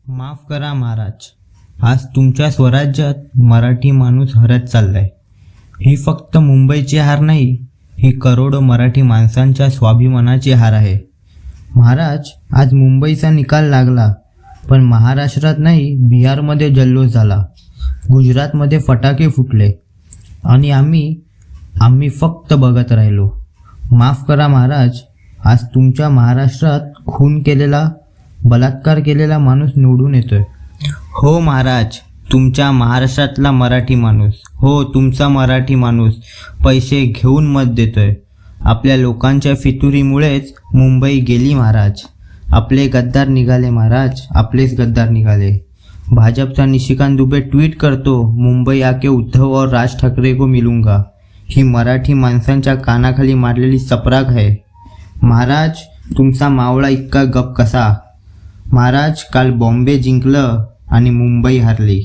माफ करा महाराज, आज तुमच्या स्वराज्यात मराठी माणूस हरत चाललाय. ही फक्त मुंबईची हार नाही, ही करोडो मराठी माणसांच्या स्वाभिमानाची हार आहे. महाराज, आज मुंबईचा निकाल लागला, पण महाराष्ट्रात नाही, बिहारमध्ये जल्लोष झाला, गुजरातमध्ये फटाके फुटले आणि आम्ही फक्त बघत राहिलो. माफ करा महाराज, आज तुमच्या महाराष्ट्रात खून केलेला, बलात्कार केलेला माणूस निवडून येतोय. हो महाराज, तुमच्या महाराष्ट्रातला मराठी माणूस, हो तुमचा मराठी माणूस पैसे घेऊन मत देतोय. आपल्या लोकांच्या फितुरीमुळेच मुंबई गेली महाराज. आपले गद्दार निघाले महाराज, आपलेच गद्दार निघाले. भाजपचा निशिकांत दुबे ट्विट करतो, मुंबई आके उद्धव और राज ठाकरे को मिलूंगा. ही मराठी माणसांच्या कानाखाली मारलेली चपराक आहे. महाराज, तुमचा मावळा इतका गप कसा? महाराज, काल बॉम्बे जिंकलं आणि मुंबई हारली.